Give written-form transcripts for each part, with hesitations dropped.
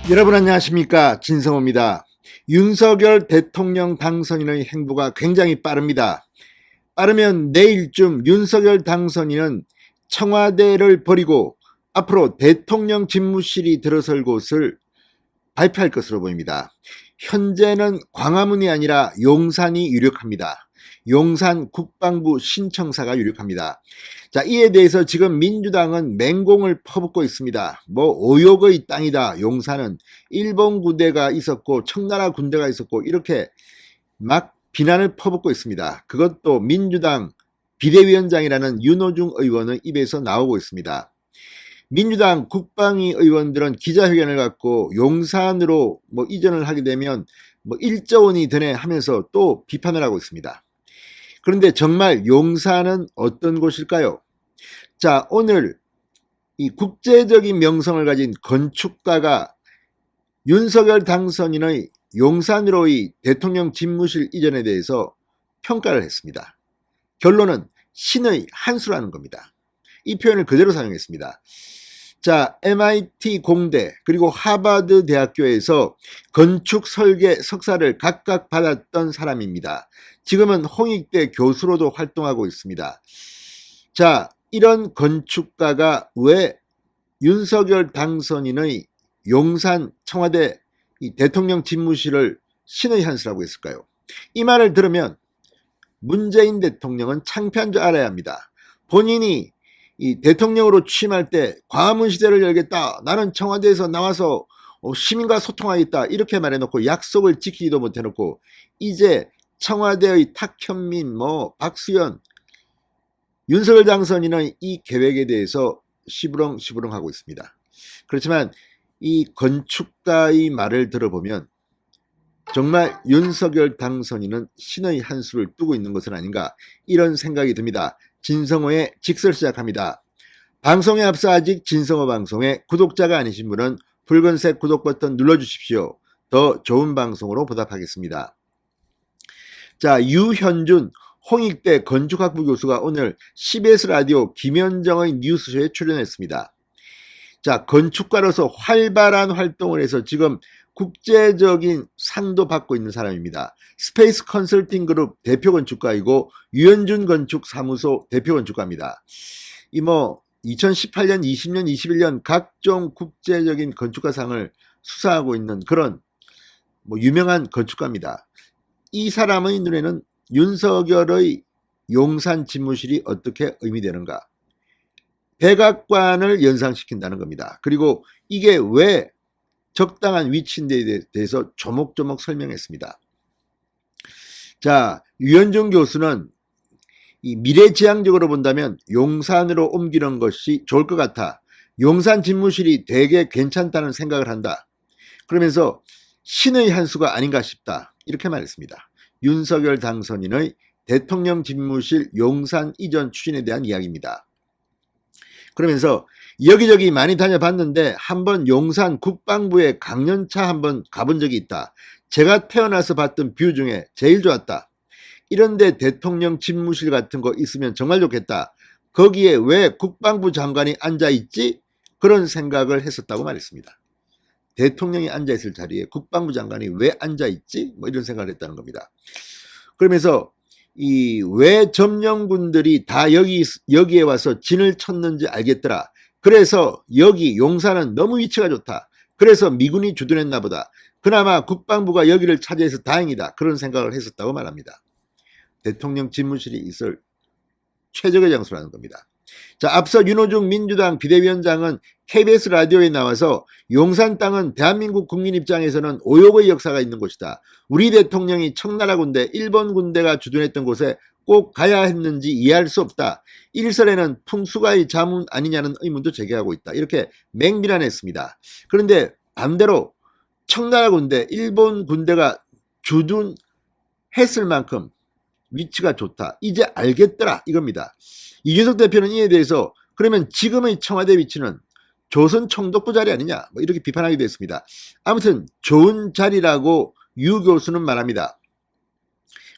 여러분 안녕하십니까, 진성호입니다. 윤석열 대통령 당선인의 행보가 굉장히 빠릅니다. 빠르면 내일쯤 윤석열 당선인은 청와대를 버리고 앞으로 대통령 집무실이 들어설 곳을 발표할 것으로 보입니다. 현재는 광화문이 아니라 용산이 유력합니다. 용산 국방부 신청사가 유력합니다. 자, 이에 대해서 지금 민주당은 맹공을 퍼붓고 있습니다. 오욕의 땅이다. 용산은 일본 군대가 있었고 청나라 군대가 있었고 이렇게 막 비난을 퍼붓고 있습니다. 그것도 민주당 비대위원장이라는 윤호중 의원의 입에서 나오고 있습니다. 민주당 국방위 의원들은 기자회견을 갖고 용산으로 이전을 하게 되면 1조 원이 드네 하면서 또 비판을 하고 있습니다. 그런데 정말 용산은 어떤 곳일까요? 자, 오늘 이 국제적인 명성을 가진 건축가가 윤석열 당선인의 용산으로의 대통령 집무실 이전에 대해서 평가를 했습니다. 결론은 신의 한 수라는 겁니다. 이 표현을 그대로 사용했습니다. 자, MIT 공대 그리고 하버드 대학교에서 건축 설계 석사를 각각 받았던 사람입니다. 지금은 홍익대 교수로도 활동하고 있습니다. 자, 이런 건축가가 왜 윤석열 당선인의 용산 청와대 대통령 집무실을 신의 한 수라고 했을까요? 이 말을 들으면 문재인 대통령은 창피한 줄 알아야 합니다. 본인이 이 대통령으로 취임할 때 광화문 시대를 열겠다. 나는 청와대에서 나와서 시민과 소통하겠다. 이렇게 말해놓고 약속을 지키지도 못해놓고 이제 청와대의 탁현민, 박수현, 윤석열 당선인의 이 계획에 대해서 시부렁시부렁 하고 있습니다. 그렇지만 이 건축가의 말을 들어보면 정말 윤석열 당선인은 신의 한 수를 두고 있는 것은 아닌가 이런 생각이 듭니다. 진성호의 직설 시작합니다. 방송에 앞서 아직 진성호 방송에 구독자가 아니신 분은 붉은색 구독 버튼 눌러주십시오. 더 좋은 방송으로 보답하겠습니다. 자, 유현준 홍익대 건축학부 교수가 오늘 CBS 라디오 김현정의 뉴스쇼에 출연했습니다. 자, 건축가로서 활발한 활동을 해서 지금 국제적인 상도 받고 있는 사람입니다. 스페이스 컨설팅 그룹 대표 건축가이고 유현준 건축사무소 대표 건축가입니다. 2018년, 20년, 21년 각종 국제적인 건축가상을 수상하고 있는 그런 유명한 건축가입니다. 이 사람의 눈에는 윤석열의 용산 집무실이 어떻게 의미되는가? 백악관을 연상시킨다는 겁니다. 그리고 이게 왜 적당한 위치인데 대해서 조목조목 설명했습니다. 자, 유현준 교수는 이 미래지향적으로 본다면 용산으로 옮기는 것이 좋을 것 같아. 용산 집무실이 되게 괜찮다는 생각을 한다. 그러면서 신의 한 수가 아닌가 싶다. 이렇게 말했습니다. 윤석열 당선인의 대통령 집무실 용산 이전 추진에 대한 이야기입니다. 그러면서 여기저기 많이 다녀봤는데 한번 용산 국방부에 강연차 한번 가본 적이 있다. 제가 태어나서 봤던 뷰 중에 제일 좋았다. 이런데 대통령 집무실 같은 거 있으면 정말 좋겠다. 거기에 왜 국방부 장관이 앉아있지? 그런 생각을 했었다고 말했습니다. 대통령이 앉아있을 자리에 국방부 장관이 왜 앉아있지? 이런 생각을 했다는 겁니다. 그러면서 왜 점령군들이 다 여기에 와서 진을 쳤는지 알겠더라. 그래서 여기 용산은 너무 위치가 좋다. 그래서 미군이 주둔했나 보다. 그나마 국방부가 여기를 차지해서 다행이다. 그런 생각을 했었다고 말합니다. 대통령 집무실이 있을 최적의 장소라는 겁니다. 자, 앞서 윤호중 민주당 비대위원장은 KBS 라디오에 나와서 용산 땅은 대한민국 국민 입장에서는 오욕의 역사가 있는 곳이다. 우리 대통령이 청나라 군대, 일본 군대가 주둔했던 곳에 꼭 가야 했는지 이해할 수 없다. 일설에는 풍수가의 자문 아니냐는 의문도 제기하고 있다. 이렇게 맹비난했습니다. 그런데 반대로 청나라 군대, 일본 군대가 주둔했을 만큼 위치가 좋다. 이제 알겠더라. 이겁니다. 이준석 대표는 이에 대해서 그러면 지금의 청와대 위치는 조선 총독부 자리 아니냐 이렇게 비판하기도 했습니다. 아무튼 좋은 자리라고 유 교수는 말합니다.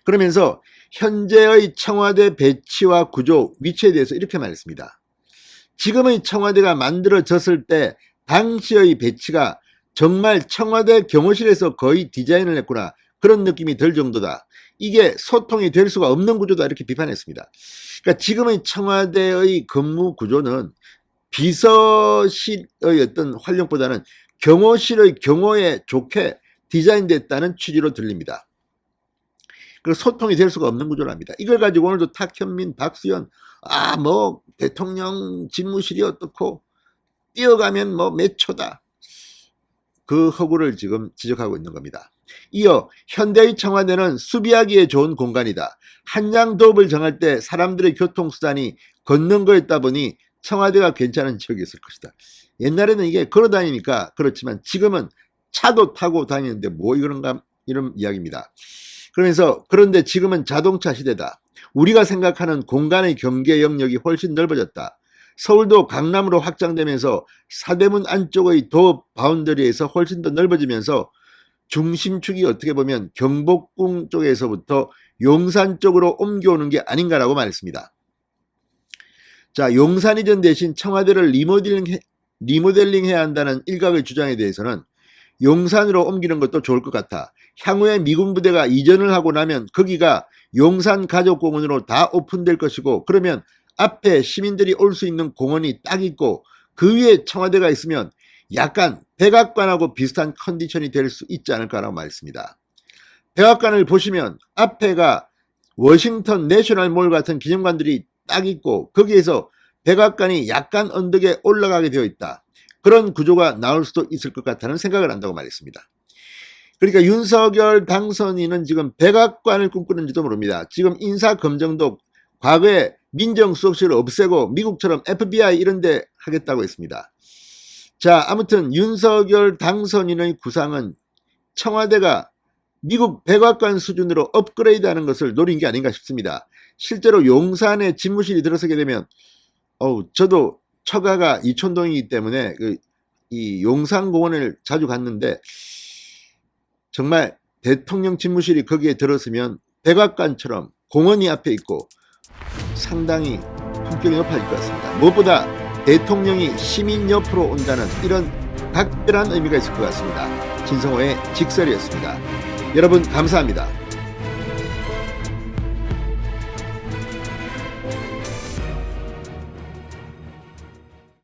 그러면서 현재의 청와대 배치와 구조, 위치에 대해서 이렇게 말했습니다. 지금의 청와대가 만들어졌을 때 당시의 배치가 정말 청와대 경호실에서 거의 디자인을 했구나. 그런 느낌이 들 정도다. 이게 소통이 될 수가 없는 구조다. 이렇게 비판했습니다. 그러니까 지금의 청와대의 근무 구조는 비서실의 어떤 활용보다는 경호실의 경호에 좋게 디자인됐다는 취지로 들립니다. 그리고 소통이 될 수가 없는 구조랍니다. 이걸 가지고 오늘도 탁현민, 박수현, 뭐 대통령 집무실이 어떻고 뛰어가면 뭐 몇 초다. 그 허구를 지금 지적하고 있는 겁니다. 이어 현대의 청와대는 수비하기에 좋은 공간이다. 한양 도읍을 정할 때 사람들의 교통수단이 걷는 거였다 보니 청와대가 괜찮은 지역이었을 것이다. 옛날에는 이게 걸어 다니니까 그렇지만 지금은 차도 타고 다니는데 뭐 이런가 이런 이야기입니다. 그러면서 그런데 지금은 자동차 시대다. 우리가 생각하는 공간의 경계 영역이 훨씬 넓어졌다. 서울도 강남으로 확장되면서 사대문 안쪽의 도읍 바운더리에서 훨씬 더 넓어지면서 중심축이 어떻게 보면 경복궁 쪽에서부터 용산 쪽으로 옮겨오는 게 아닌가라고 말했습니다. 자, 용산 이전 대신 청와대를 리모델링 해야 한다는 일각의 주장에 대해서는 용산으로 옮기는 것도 좋을 것 같아. 향후에 미군 부대가 이전을 하고 나면 거기가 용산 가족공원으로 다 오픈될 것이고 그러면 앞에 시민들이 올 수 있는 공원이 딱 있고 그 위에 청와대가 있으면 약간 백악관하고 비슷한 컨디션이 될 수 있지 않을까라고 말했습니다. 백악관을 보시면 앞에가 워싱턴 내셔널몰 같은 기념관들이 딱 있고 거기에서 백악관이 약간 언덕에 올라가게 되어 있다. 그런 구조가 나올 수도 있을 것 같다는 생각을 한다고 말했습니다. 그러니까 윤석열 당선인은 지금 백악관을 꿈꾸는지도 모릅니다. 지금 인사검증도 과거에 민정수석실을 없애고 미국처럼 FBI 이런 데 하겠다고 했습니다. 자, 아무튼 윤석열 당선인의 구상은 청와대가 미국 백악관 수준으로 업그레이드하는 것을 노린 게 아닌가 싶습니다. 실제로 용산에 집무실이 들어서게 되면 저도 처가가 이촌동이기 때문에 이 용산공원을 자주 갔는데 정말 대통령 집무실이 거기에 들어서면 백악관처럼 공원이 앞에 있고 상당히 품격이 높아질 것 같습니다. 무엇보다 대통령이 시민 옆으로 온다는 이런 각별한 의미가 있을 것 같습니다. 진성호의 직설이었습니다. 여러분 감사합니다.